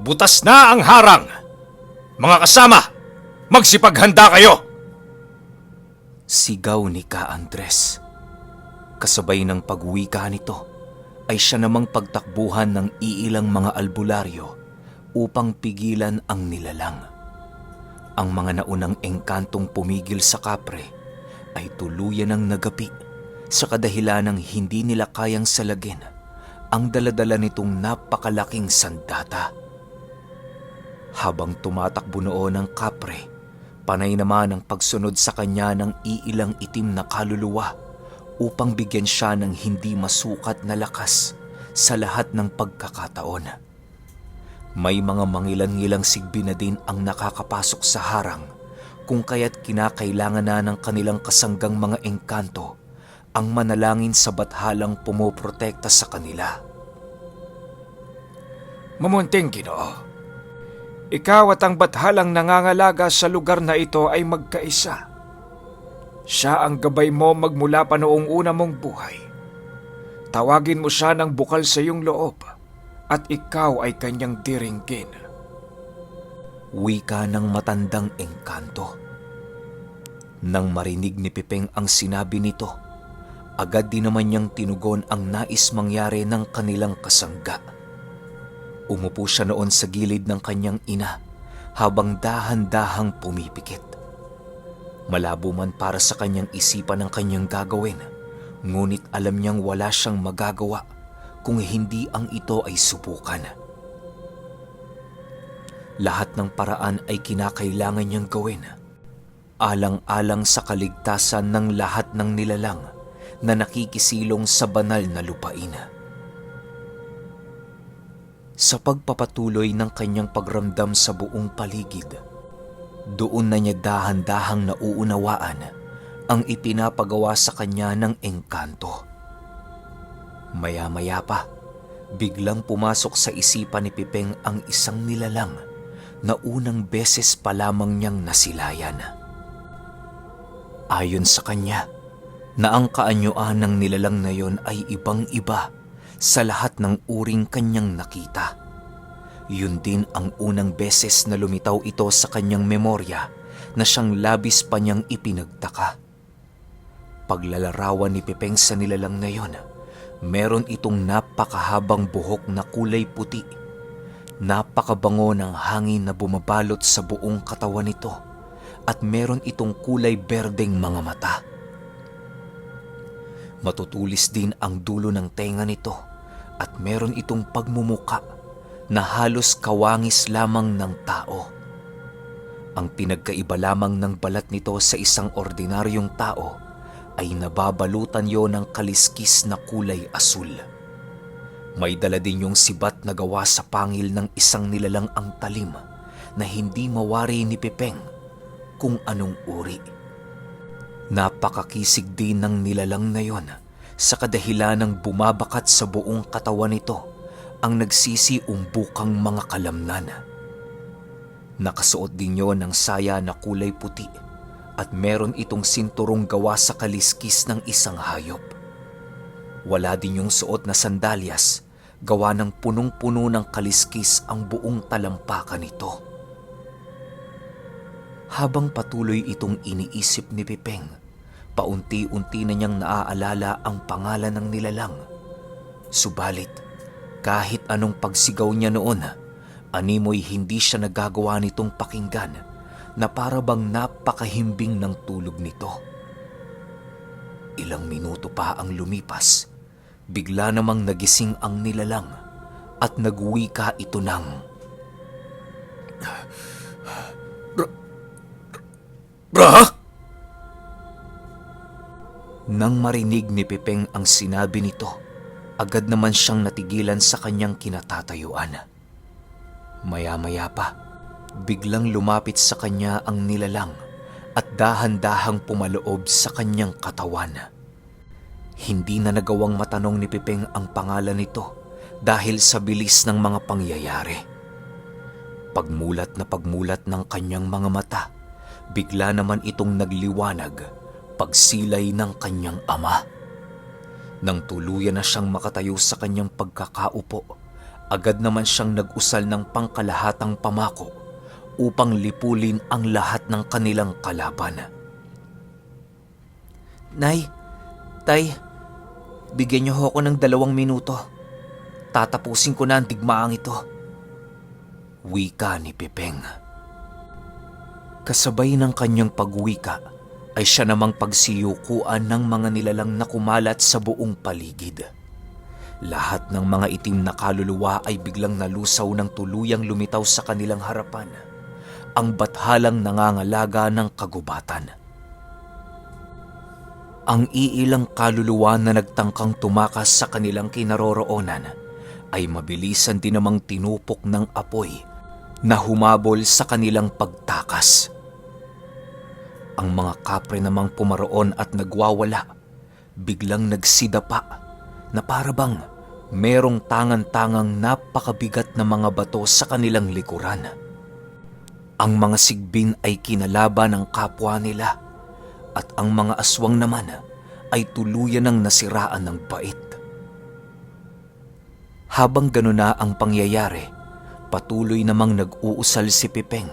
Butas na ang harang! Mga kasama, magsipaghanda kayo! Sigaw ni Ka Andres. Kasabay ng pagwika nito ay siya namang pagtakbuhan ng iilang mga albularyo upang pigilan ang nilalang. Ang mga naunang engkantong pumigil sa kapre ay tuluyan ng nagapi sa kadahilanang hindi nila kayang salagin ang daladala nitong napakalaking sandata. Habang tumatakbo noon ang kapre, panay naman ang pagsunod sa kanya ng iilang itim na kaluluwa upang bigyan siya ng hindi masukat na lakas sa lahat ng pagkakataon. May mga mangilan-ngilang sigbi na din ang nakakapasok sa harang kung kaya't kinakailangan na ng kanilang kasanggang mga engkanto ang manalangin sa bathalang pumoprotekta sa kanila. Mamunting Ginoo, ikaw at ang bathalang nangangalaga sa lugar na ito ay magkaisa. Siya ang gabay mo magmula pa noong una mong buhay. Tawagin mo siya ng bukal sa iyong loob at ikaw ay kanyang diringgin. Wika ng matandang engkanto. Nang marinig ni Pipeng ang sinabi nito, agad din naman niyang tinugon ang nais mangyari ng kanilang kasangga. Umupo siya noon sa gilid ng kanyang ina habang dahan-dahang pumipikit. Malabo man para sa kanyang isipan ang kanyang gagawin, ngunit alam niyang wala siyang magagawa kung hindi ang ito ay subukan. Lahat ng paraan ay kinakailangan niyang gawin, alang-alang sa kaligtasan ng lahat ng nilalang na nakikisilong sa banal na lupain. Sa pagpapatuloy ng kanyang pagramdam sa buong paligid, doon na niya dahan-dahang nauunawaan ang ipinapagawa sa kanya ng engkanto. Maya-maya pa, biglang pumasok sa isipan ni Pipeng ang isang nilalang na unang beses pa lamang niyang nasilayan. Ayon sa kanya, na ang kaanyuan ng nilalang na yon ay ibang-iba sa lahat ng uring kanyang nakita. Yun din ang unang beses na lumitaw ito sa kanyang memorya na siyang labis pa niyang ipinagtaka. Paglalarawan ni Pipeng sa nilalang na yon, meron itong napakahabang buhok na kulay puti. Napakabango ng hangin na bumabalot sa buong katawan nito at meron itong kulay berdeng mga mata. Matutulis din ang dulo ng tenga nito at meron itong pagmumuka na halos kawangis lamang ng tao. Ang pinagkaiba lamang ng balat nito sa isang ordinaryong tao ay nababalutan yon ng kaliskis na kulay asul. May dala din yung sibat na gawa sa pangil ng isang nilalang ang talim na hindi mawari ni Pipeng kung anong uri. Napakakisig din ng nilalang na yon sa kadahilanang bumabakat sa buong katawan nito ang nagsisiumbukang mga kalamnan. Nakasuot din yon ng saya na kulay puti at meron itong sinturong gawa sa kaliskis ng isang hayop. Wala din yung suot na sandalyas, gawa ng punong-puno ng kaliskis ang buong talampakan nito. Habang patuloy itong iniisip ni Pipeng, paunti-unti na niyang naaalala ang pangalan ng nilalang. Subalit, kahit anong pagsigaw niya noon, animoy hindi siya nagagawa nitong pakinggan na para bang napakahimbing ng tulog nito. Ilang minuto pa ang lumipas, bigla namang nagising ang nilalang at nagwika ito ng, Bra! Nang marinig ni Pipeng ang sinabi nito, agad naman siyang natigilan sa kanyang kinatatayuan. Maya-maya pa, biglang lumapit sa kanya ang nilalang at dahan-dahang pumaloob sa kanyang katawan. Hindi na nagawang matanong ni Pipeng ang pangalan nito dahil sa bilis ng mga pangyayari. Pagmulat na pagmulat ng kanyang mga mata, bigla naman itong nagliwanag, pagsilay ng kanyang ama. Nang tuluyan na siyang makatayo sa kanyang pagkakaupo, Agad naman siyang nag-usal ng pangkalahatang pamako upang lipulin ang lahat ng kanilang kalaban. Nay, Tay, bigyan niyo ako ng 2 minuto. Tatapusin ko na ang digmaang ito. Wika ni Pipeng. Kasabay ng kanyang pagwika ay siya namang pagsiyukuan ng mga nilalang na kumalat sa buong paligid. Lahat ng mga itim na kaluluwa ay biglang nalusaw ng tuluyang lumitaw sa kanilang harapan. Ang bathalang nangangalaga ng kagubatan. Ang iilang kaluluwa na nagtangkang tumakas sa kanilang kinaroroonan ay mabilisan din namang tinupok ng apoy na humabol sa kanilang pagtakas. Ang mga kapre namang pumaroon at nagwawala, biglang nagsidapa na parabang merong tangan-tangang napakabigat na mga bato sa kanilang likuran. Ang mga sigbin ay kinalaban ng kapwa nila at ang mga aswang naman ay tuluyan ng nasiraan ng bait. Habang gano'n na ang pangyayari, patuloy namang nag-uusal si Pipeng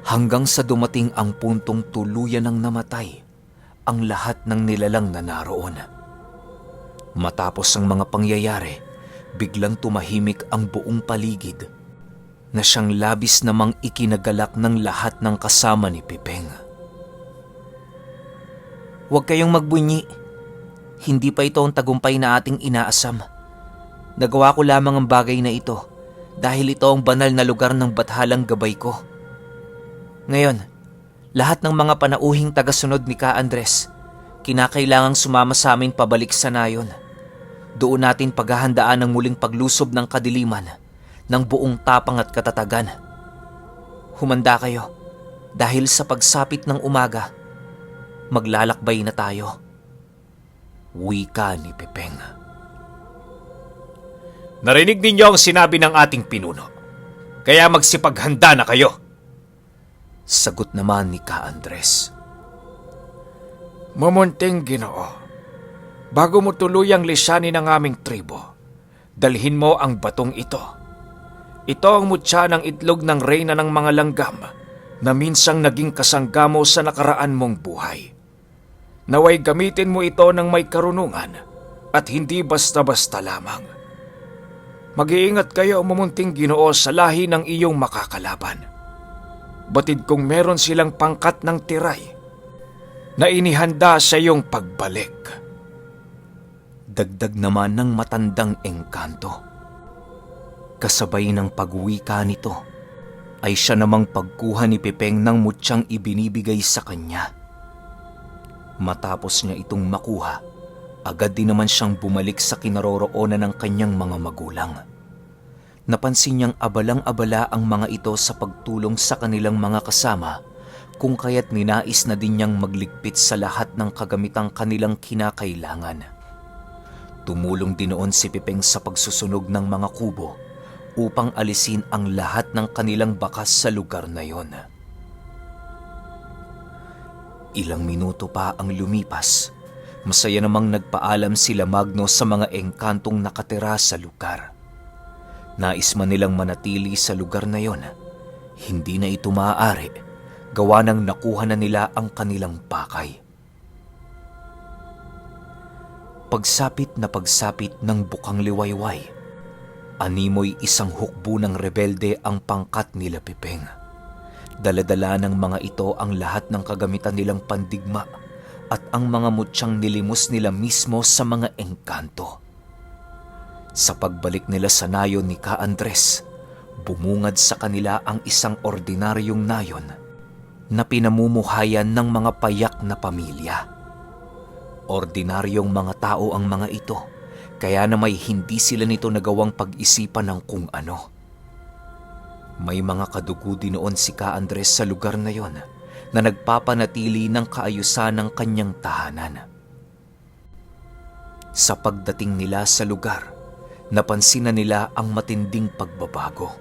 hanggang sa dumating ang puntong tuluyan ng namatay ang lahat ng nilalang na naroon. Matapos ang mga pangyayari, biglang tumahimik ang buong paligid na siyang labis namang ikinagalak ng lahat ng kasama ni Pipeng. Huwag kayong magbunyi. Hindi pa ito ang tagumpay na ating inaasam. Nagawa ko lamang ang bagay na ito dahil ito ang banal na lugar ng bathalang gabay ko. Ngayon, lahat ng mga panauhing tagasunod ni Ka Andres, kinakailangang sumama sa amin pabalik sa nayon. Doon natin paghahandaan ang muling paglusob ng kadiliman ng buong tapang at katatagan. Humanda kayo dahil sa pagsapit ng umaga, maglalakbay na tayo. Wika ni Pipeng. Narinig ninyo ang sinabi ng ating pinuno, kaya magsipaghanda na kayo. Sagot naman ni Ka Andres. Mumunting Ginoo, bago mo tuluyang lisanin ang aming tribo, dalhin mo ang batong ito. Ito ang mutya ng itlog ng reyna ng mga langgam na minsang naging kasanggamo sa nakaraan mong buhay. Naway gamitin mo ito ng may karunungan at hindi basta-basta lamang. Mag-iingat kayo, mumunting Ginoo, sa lahi ng iyong makakalaban. Batid kung meron silang pangkat ng tiray na inihanda sa iyong pagbalik. Dagdag naman ng matandang engkanto. Kasabay ng pagwika nito ay siya namang pagkuha ni Pipeng ng mutyang ibinibigay sa kanya. Matapos niya itong makuha, agad din naman siyang bumalik sa kinaroroonan ng kanyang mga magulang. Napansin niyang abalang-abala ang mga ito sa pagtulong sa kanilang mga kasama, kung kaya't ninais na din niyang magligpit sa lahat ng kagamitang kanilang kinakailangan. Tumulong din noon si Pipeng sa pagsusunog ng mga kubo upang alisin ang lahat ng kanilang bakas sa lugar na yon. Ilang minuto pa ang lumipas, masaya namang nagpaalam sila Magno sa mga engkantong nakatira sa lugar. Nais man nilang manatili sa lugar na yon, hindi na ito maaari, gawa ng nakuha na nila ang kanilang pakay. Pagsapit na pagsapit ng bukang liwayway, animoy isang hukbo ng rebelde ang pangkat nila Pipeng. Daladala ng mga ito ang lahat ng kagamitan nilang pandigma at ang mga mutsyang nilimos nila mismo sa mga engkanto. Sa pagbalik nila sa nayon ni Ka Andres, bumungad sa kanila ang isang ordinaryong nayon na pinamumuhayan ng mga payak na pamilya. Ordinaryong mga tao ang mga ito, kaya na may hindi sila nito nagawang pag-isipan ng kung ano. May mga kadugo din noon si Ka Andres sa lugar na yon na nagpapanatili ng kaayusan ng kanyang tahanan. Sa pagdating nila sa lugar, napansin na nila ang matinding pagbabago.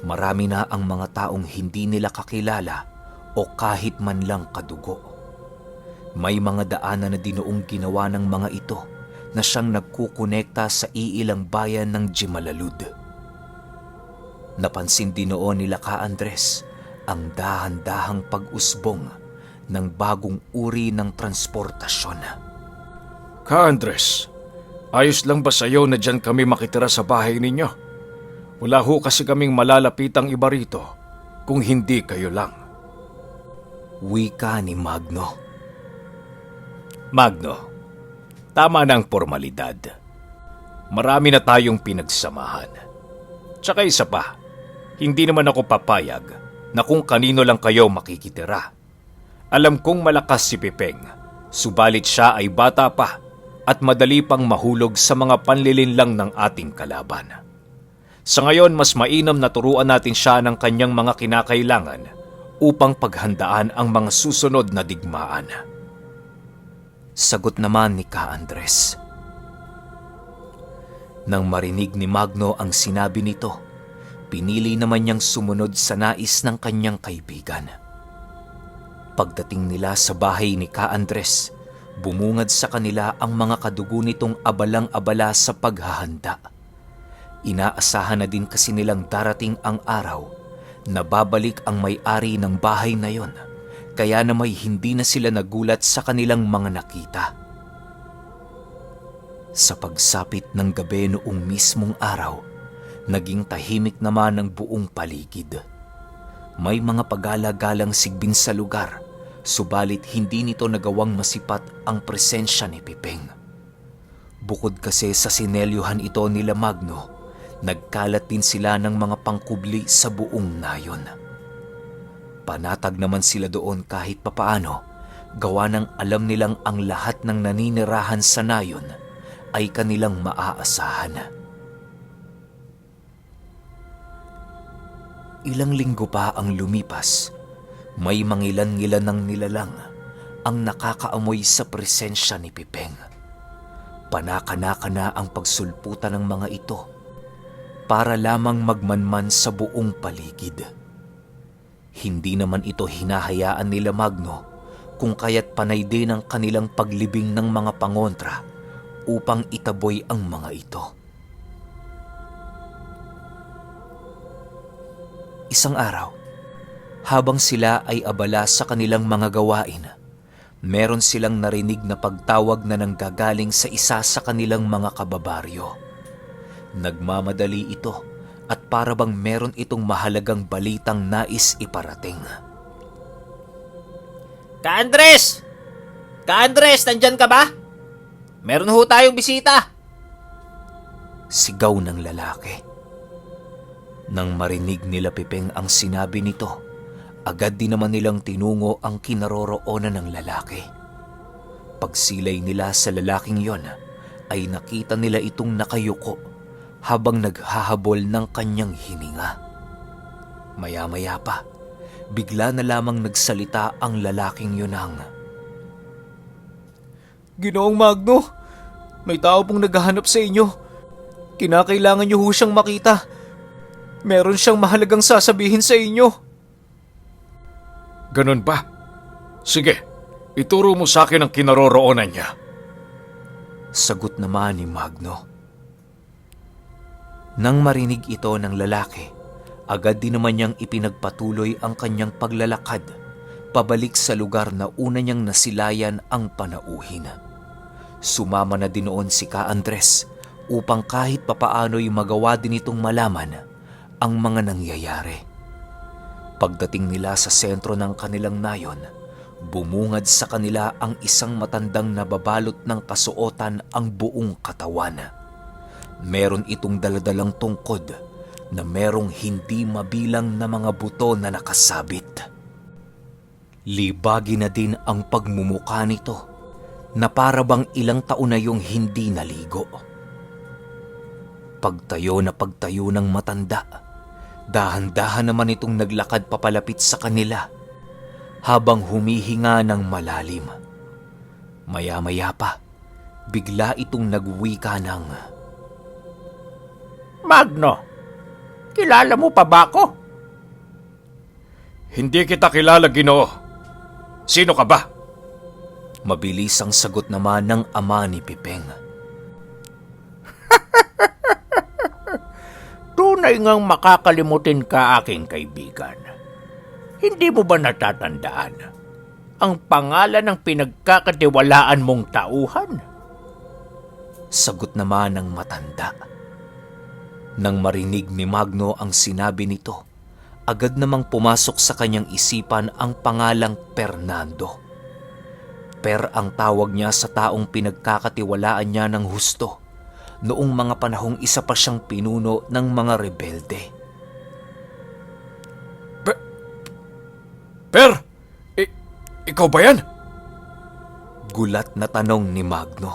Marami na ang mga taong hindi nila kakilala o kahit man lang kadugo. May mga daanan na dinoong ginawa ng mga ito na siyang nagkukonekta sa iilang bayan ng Jimalalud. Napansin din noon nila Ka Andres ang dahan-dahang pag-usbong ng bagong uri ng transportasyon. Ka Andres, ayos lang ba sa'yo na dyan kami makitira sa bahay ninyo? Wala ho kasi kaming malalapitang iba rito kung hindi kayo lang. Wika ni Magno. Magno, tama na ang formalidad. Marami na tayong pinagsamahan. Tsaka isa pa, hindi naman ako papayag na kung kanino lang kayo makikitira. Alam kong malakas si Pipeng, subalit siya ay bata pa at madali pang mahulog sa mga panlilinlang ng ating kalaban. Sa ngayon, mas mainam na turuan natin siya ng kanyang mga kinakailangan upang paghandaan ang mga susunod na digmaan. Sagot naman ni Ka Andres. Nang marinig ni Magno ang sinabi nito, pinili naman niyang sumunod sa nais ng kanyang kaibigan. Pagdating nila sa bahay ni Ka Andres, bumungad sa kanila ang mga kadugo nitong abalang-abala sa paghahanda. Inaasahan na din kasi nilang darating ang araw na babalik ang may-ari ng bahay na yon, kaya na may hindi na sila nagulat sa kanilang mga nakita. Sa pagsapit ng gabi noong mismong araw, naging tahimik naman ang buong paligid. May mga pagala-galang sigbin sa lugar, subalit hindi nito nagawang masipat ang presensya ni Pipeng. Bukod kasi sa sinelyuhan ito nila Magno, nagkalat din sila ng mga pangkubli sa buong nayon. Panatag naman sila doon kahit papaano, gawa ng alam nilang ang lahat ng naninirahan sa nayon ay kanilang maaasahan. Ilang linggo pa ang lumipas, may mangilan-ngilan ng nilalang ang nakakaamoy sa presensya ni Pipeng. Panakanaka na ang pagsulputan ng mga ito para lamang magmanman sa buong paligid. Hindi naman ito hinahayaan nila Magno kung kaya't panay din ang kanilang paglibing ng mga pangontra upang itaboy ang mga ito. Isang araw, habang sila ay abala sa kanilang mga gawain, meron silang narinig na pagtawag na nanggagaling sa isa sa kanilang mga kababaryo. Nagmamadali ito at para bang meron itong mahalagang balitang nais iparating. Ka Andres! Ka Andres, nandyan ka ba? Meron ho tayong bisita. Sigaw ng lalaki. Nang marinig nila Pipeng ang sinabi nito, agad din naman nilang tinungo ang kinaroroonan ng lalaki. Pagsilay nila sa lalaking yon, ay nakita nila itong nakayuko habang naghahabol ng kanyang hininga. Maya-maya pa, bigla na lamang nagsalita ang lalaking yunang. Ginoong Magno, may tao pong naghahanap sa inyo. Kinakailangan niyo ho siyang makita. Meron siyang mahalagang sasabihin sa inyo. Ganun ba? Sige, ituro mo sa akin ang kinaroroonan niya. Sagot naman ni Magno. Nang marinig ito ng lalaki, agad din naman niyang ipinagpatuloy ang kanyang paglalakad pabalik sa lugar na una niyang nasilayan ang panauhin. Sumama na din noon si Ka Andres upang kahit papaano'y magawa din itong malaman ang mga nangyayari. Pagdating nila sa sentro ng kanilang nayon, bumungad sa kanila ang isang matandang nababalot ng kasuotan ang buong katawan. Meron itong daladalang tungkod na merong hindi mabilang na mga buto na nakasabit. Libagi na din ang pagmumukha nito na para bang ilang taon na yung hindi naligo. Pagtayo ng matanda, dahan-dahan naman itong naglakad papalapit sa kanila habang humihinga ng malalim. Maya-maya pa, bigla itong nagwika ng, Magno, kilala mo pa ba ako? Hindi kita kilala, Ginoo. Sino ka ba? Mabilis ang sagot naman ng ama ni Pipeng. Tunay ngang makakalimutin ka, aking kaibigan. Hindi mo ba natatandaan ang pangalan ng pinagkakatiwalaan mong tauhan? Sagot naman ng matanda. Nang marinig ni Magno ang sinabi nito, agad namang pumasok sa kanyang isipan ang pangalang Fernando. Per ang tawag niya sa taong pinagkakatiwalaan niya ng husto noong mga panahong isa pa siyang pinuno ng mga rebelde. Per, ikaw ba yan? Gulat na tanong ni Magno.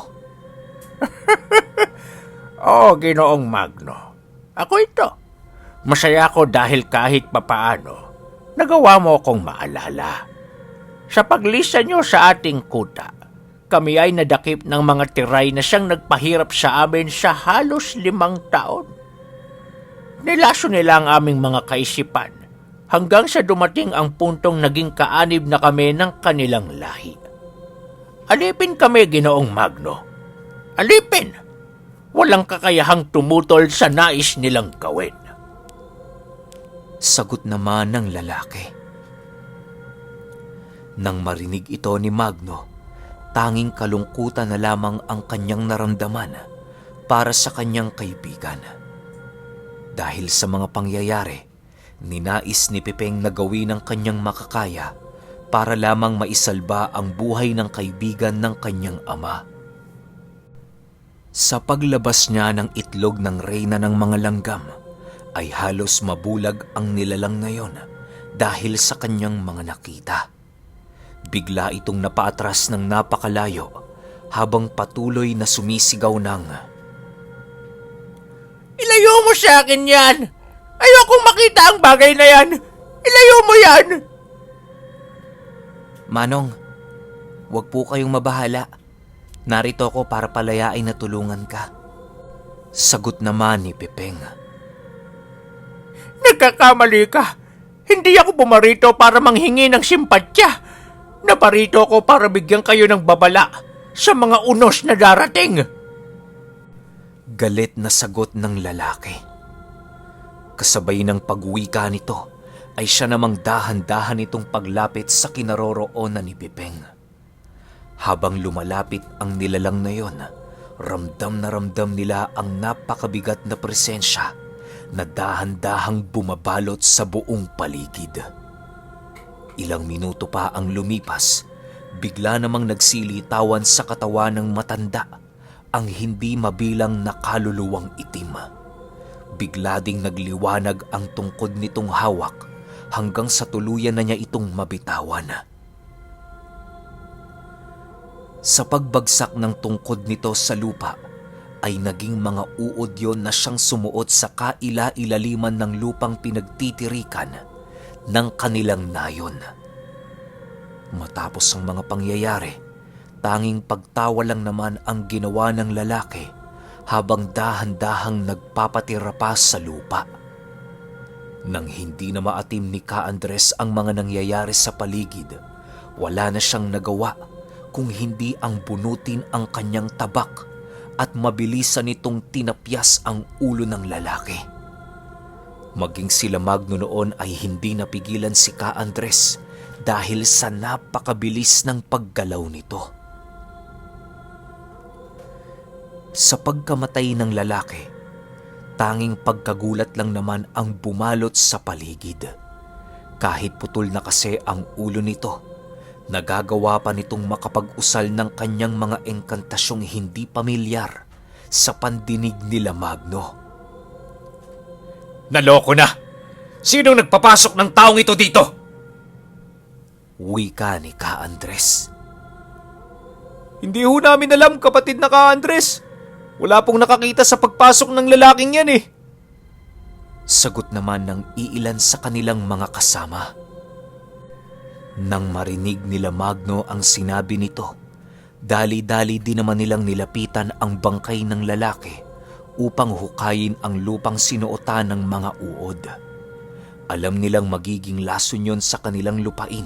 Oo, Ginoong Magno. Ako ito. Masaya ako dahil kahit papaano, nagawa mo akong maalala. Sa paglista niyo sa ating kuta, kami ay nadakip ng mga tiray na siyang nagpahirap sa amin sa halos 5 taon. Nilaso nila ang aming mga kaisipan hanggang sa dumating ang puntong naging kaanib na kami ng kanilang lahi. Alipin kami, Ginoong Magno. Alipin! Walang kakayahang tumutol sa nais nilang gawin. Sagot naman ng lalaki. Nang marinig ito ni Magno, tanging kalungkutan na lamang ang kanyang naramdaman para sa kanyang kaibigan. Dahil sa mga pangyayari, ninais ni Pipeng na gawin ang kanyang makakaya para lamang maisalba ang buhay ng kaibigan ng kanyang ama. Sa paglabas niya ng itlog ng reyna ng mga langgam, ay halos mabulag ang nilalang na yon dahil sa kanyang mga nakita. Bigla itong napaatras ng napakalayo habang patuloy na sumisigaw ng, Ilayo mo sa akin yan! Ayokong makita ang bagay na yan! Ilayo mo yan! Manong, wag po kayong mabahala. Narito ako para palayain na tulungan ka. Sagot naman ni Pipeng. Nagkakamali ka! Hindi ako pumarito para manghingi ng simpatya! Naparito ako para bigyan kayo ng babala sa mga unos na darating! Galit na sagot ng lalaki. Kasabay ng pag-uwika nito ay siya namang dahan-dahan itong paglapit sa kinaroroonan ni Pipeng. Habang lumalapit ang nilalang na yon, ramdam na ramdam nila ang napakabigat na presensya na dahan-dahang bumabalot sa buong paligid. Ilang minuto pa ang lumipas, bigla namang nagsilitawan sa katawan ng matanda ang hindi mabilang na kaluluwang itim. Bigla ding nagliwanag ang tungkod nitong hawak hanggang sa tuluyan na niya itong mabitawan. Sa pagbagsak ng tungkod nito sa lupa, ay naging mga uod yon na siyang sumuot sa kaila-ilaliman ng lupang pinagtitirikan ng kanilang nayon. Matapos ang mga pangyayari, tanging pagtawa lang naman ang ginawa ng lalaki habang dahan-dahang nagpapatira pa sa lupa. Nang hindi na maatim ni Ka Andres ang mga nangyayari sa paligid, wala na siyang nagawa kung hindi ang bunutin ang kanyang tabak at mabilisan nitong tinapyas ang ulo ng lalaki. Maging sila Magno noon ay hindi napigilan si Ka Andres dahil sa napakabilis ng paggalaw nito. Sa pagkamatay ng lalaki, tanging pagkagulat lang naman ang bumalot sa paligid. Kahit putol na kasi ang ulo nito, nagagawa pa nitong makapag-usal ng kanyang mga engkantasyong hindi pamilyar sa pandinig nila Magno. Naloko na! Sinong nagpapasok ng taong ito dito? Wika ni Ka Andres. Hindi ho namin alam, kapatid na Ka Andres. Wala pong nakakita sa pagpasok ng lalaking yan eh. Sagot naman ng iilan sa kanilang mga kasama. Nang marinig nila Magno ang sinabi nito, dali-dali din naman nilang nilapitan ang bangkay ng lalaki upang hukayin ang lupang sinuotan ng mga uod. Alam nilang magiging lason yon sa kanilang lupain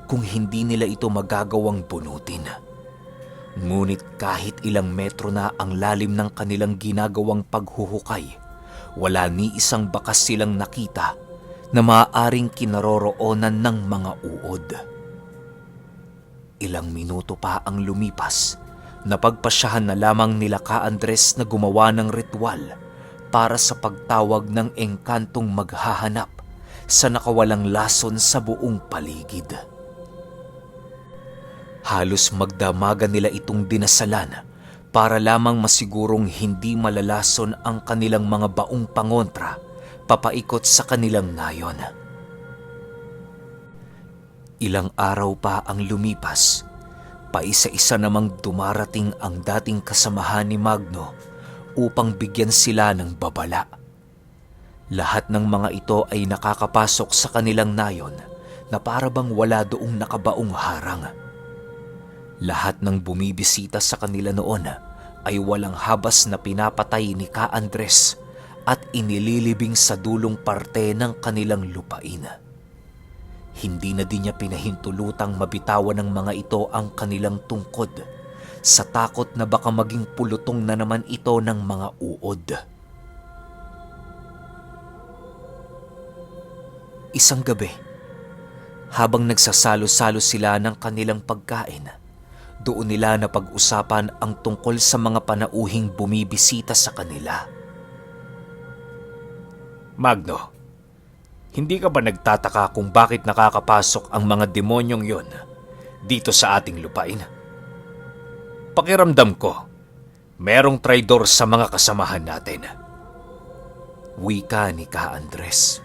kung hindi nila ito magagawang bunutin. Ngunit kahit ilang metro na ang lalim ng kanilang ginagawang paghuhukay, wala ni isang bakas silang nakita na maaaring kinaroroonan ng mga uod. Ilang minuto pa ang lumipas, napagpasyahan na lamang nila ka Andres na gumawa ng ritual para sa pagtawag ng engkantong maghahanap sa nakawalang lason sa buong paligid. Halos magdamagan nila itong dinasalan para lamang masigurong hindi malalason ang kanilang mga baong pangontra papaikot sa kanilang nayon. Ilang araw pa ang lumipas, paisa-isa namang dumarating ang dating kasamahan ni Magno upang bigyan sila ng babala. Lahat ng mga ito ay nakakapasok sa kanilang nayon na para bang wala doong nakabaong harang. Lahat ng bumibisita sa kanila noon ay walang habas na pinapatay ni Ka Andres at inililibing sa dulong parte ng kanilang lupain. Hindi na din niya pinahintulutang mabitawan ng mga ito ang kanilang tungkod sa takot na baka maging pulutong na naman ito ng mga uod. Isang gabi, habang nagsasalo-salo sila ng kanilang pagkain, doon nila napag-usapan ang tungkol sa mga panauhing bumibisita sa kanila. Magno, hindi ka ba nagtataka kung bakit nakakapasok ang mga demonyong yon dito sa ating lupain? Pakiramdam ko, merong traidor sa mga kasamahan natin. Wika ni Ka Andres.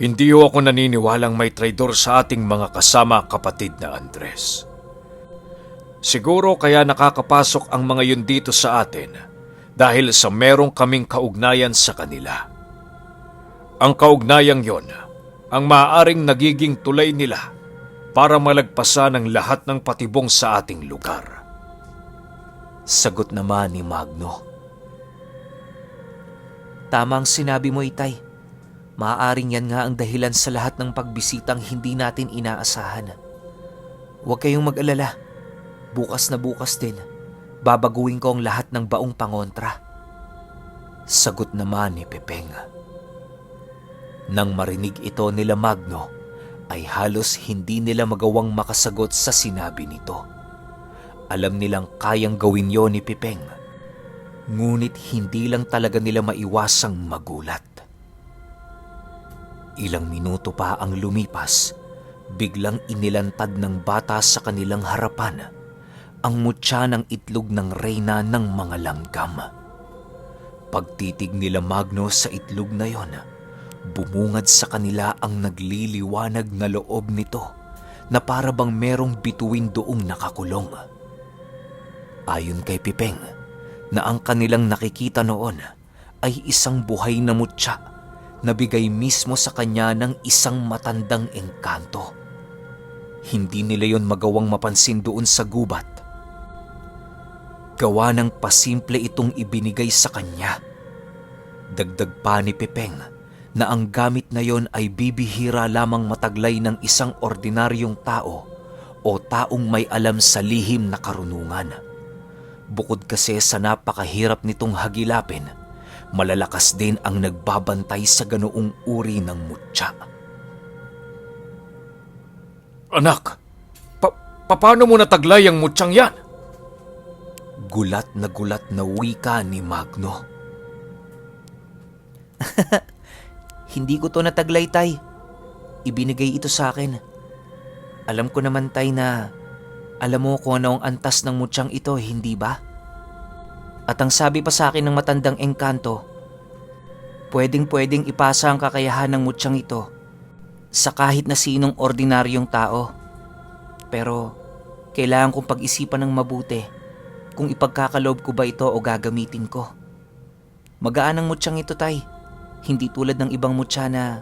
Hindi ako naniniwalang may traidor sa ating mga kasama, kapatid na Andres. Siguro kaya nakakapasok ang mga yun dito sa atin dahil sa merong kaming kaugnayan sa kanila. Ang kaugnayang yon ang maaaring nagiging tulay nila para malagpasan ang lahat ng patibong sa ating lugar. Sagot naman ni Magno. Tama ang sinabi mo, Itay. Maaaring yan nga ang dahilan sa lahat ng pagbisitang hindi natin inaasahan. Huwag kayong mag-alala. Bukas na bukas din, babaguhin ko ang lahat ng baong pangontra. Sagot naman ni Pepeng. Nang marinig ito nila Magno, ay halos hindi nila magawang makasagot sa sinabi nito. Alam nilang kayang gawin yon ni Pepeng, ngunit hindi lang talaga nila maiwasang magulat. Ilang minuto pa ang lumipas, biglang inilantad ng bata sa kanilang harapan ang mutya ng itlog ng reyna ng mga langgam. Pagtitig nila Magno sa itlog na yon, bumungad sa kanila ang nagliliwanag na loob nito na para bang merong bituin doong nakakulong. Ayon kay Pipeng, na ang kanilang nakikita noon ay isang buhay na mutya na bigay mismo sa kanya ng isang matandang engkanto. Hindi nila yon magawang mapansin doon sa gubat. Gawa ng pasimple itong ibinigay sa kanya. Dagdag pa ni Pepeng na ang gamit na yon ay bibihira lamang mataglay ng isang ordinaryong tao o taong may alam sa lihim na karunungan. Bukod kasi sa napakahirap nitong hagilapin, malalakas din ang nagbabantay sa ganoong uri ng mutya. Anak, paano mo nataglay ang mutyang yan? Gulat na wika ni Magno. Hindi ko to nataglay, Tay. Ibinigay ito sa akin. Alam ko naman, Tay, na alam mo kung ano ang antas ng mutyang ito, hindi ba? At ang sabi pa sa akin ng matandang engkanto, pwedeng ipasa ang kakayahan ng mutyang ito sa kahit na sinong ordinaryong tao. Pero kailangan kong pag-isipan ng mabuti kung ipagkakaloob ko ba ito o gagamitin ko. Magaan ang mutyang ito, Tay. Hindi tulad ng ibang mutya na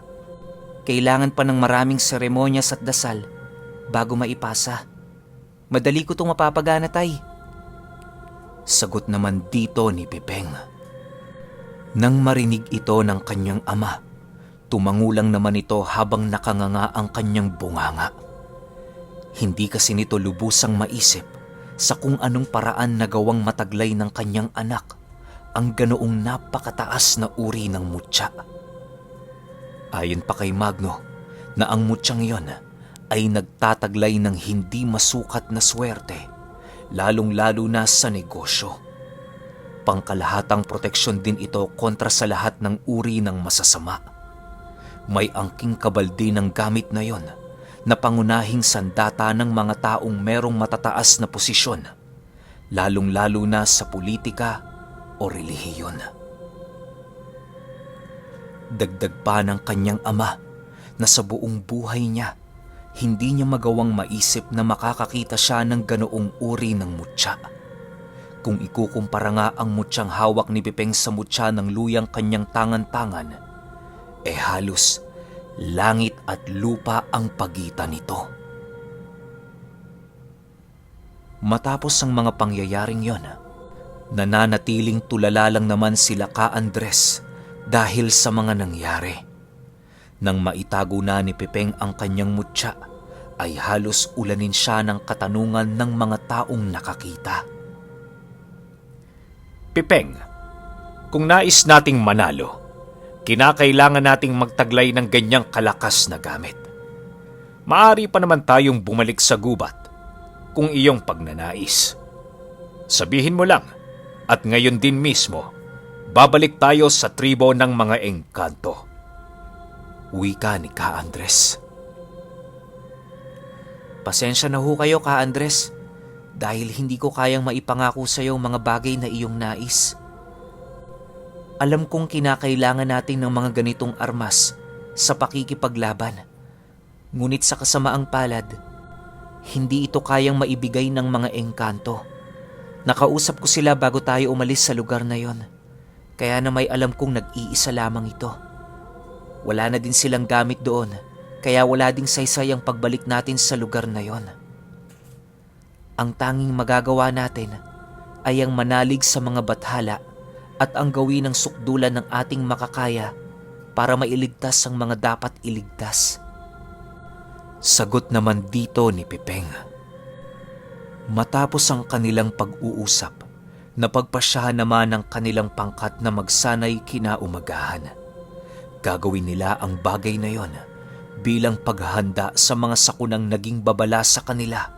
kailangan pa ng maraming seremonyas at dasal bago maipasa. Madali ko itong mapapagana, Tay. Sagot naman dito ni Pepeng. Nang marinig ito ng kanyang ama, tumangulang naman ito habang nakanganga ang kanyang bunganga. Hindi kasi nito lubusang maisip sa kung anong paraan nagawang mataglay ng kanyang anak ang ganoong napakataas na uri ng mutya. Ayon pa kay Magno na ang mutyang iyon ay nagtataglay ng hindi masukat na swerte, lalong-lalo na sa negosyo. Pangkalahatang proteksyon din ito kontra sa lahat ng uri ng masasama. May angking kabaldi ng gamit na yon na pangunahing sandata ng mga taong merong matataas na posisyon, lalong-lalo na sa politika o relihiyon. Dagdag pa ng kanyang ama na sa buong buhay niya, hindi niya magawang maisip na makakakita siya ng ganoong uri ng mutya. Kung ikukumpara nga ang mutyang hawak ni Pipeng sa mutya ng luyang kanyang tangan-tangan, halos langit at lupa ang pagitan nito. Matapos ang mga pangyayaring yon, nananatiling tulala lang naman sila ka Andres dahil sa mga nangyari. Nang maitago na ni Pipeng ang kanyang mutya, ay halos ulanin siya ng katanungan ng mga taong nakakita. Pipeng, kung nais nating manalo, kinakailangan nating magtaglay ng ganyang kalakas na gamit. Maaari pa naman tayong bumalik sa gubat kung iyong pagnanais. Sabihin mo lang at ngayon din mismo, babalik tayo sa tribo ng mga engkanto. Wika ni Ka Andres. Pasensya na ho kayo, Ka Andres, dahil hindi ko kayang maipangako sa iyo mga bagay na iyong nais. Alam kong kinakailangan natin ng mga ganitong armas sa pakikipaglaban. Ngunit sa kasamaang palad, hindi ito kayang maibigay ng mga engkanto. Nakausap ko sila bago tayo umalis sa lugar na yon. Kaya na may alam kong nag-iisa lamang ito. Wala na din silang gamit doon, kaya wala ding saysay ang pagbalik natin sa lugar na yon. Ang tanging magagawa natin ay ang manalig sa mga bathala at ang gawin ng sukdulan ng ating makakaya para mailigtas ang mga dapat iligtas. Sagot naman dito ni Pipeng. Matapos ang kanilang pag-uusap, napagpasyahan naman ang kanilang pangkat na magsanay kinaumagahan. Gagawin nila ang bagay na yon bilang paghahanda sa mga sakunang naging babala sa kanila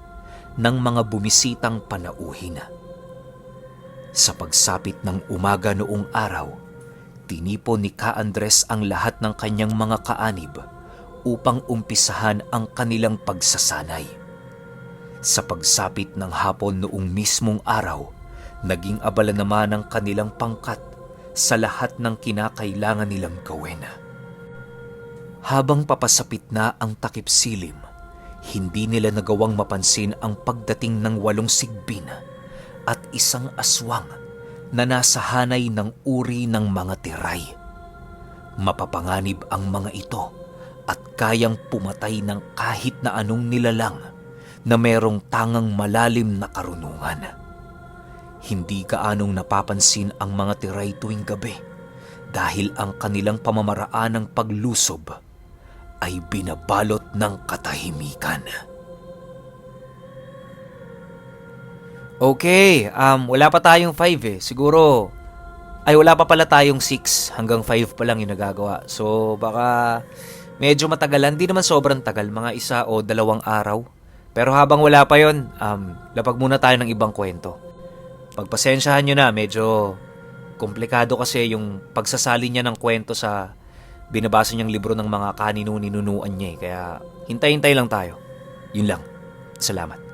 ng mga bumisitang panauhin. Sa pagsapit ng umaga noong araw, tinipon ni Ka Andres ang lahat ng kanyang mga kaanib upang umpisahan ang kanilang pagsasanay. Sa pagsapit ng hapon noong mismong araw, naging abala naman ang kanilang pangkat sa lahat ng kinakailangan nilang gawin. Habang papasapit na ang takip silim, hindi nila nagawang mapansin ang pagdating ng 8 sigbin at isang aswang na nasa hanay ng uri ng mga tiray. Mapapanganib ang mga ito at kayang pumatay ng kahit na anong nilalang na merong tangang malalim na karunungan. Hindi gaanong napapansin ang mga tiray tuwing gabi dahil ang kanilang pamamaraan ng paglusob ay binabalot ng katahimikan. Okay, wala pa tayong 5 Siguro, wala pa pala tayong 6 hanggang 5 pa lang yung nagagawa. So, baka medyo matagalan. Di naman sobrang tagal, mga 1 o 2 araw. Pero habang wala pa yon, lapag muna tayo ng ibang kwento. Pagpasensyahan nyo na, medyo komplikado kasi yung pagsasali niya ng kwento sa binabasa niyang libro ng mga kaninu-ninunuan niya. Kaya hintay-hintay lang tayo. Yun lang. Salamat.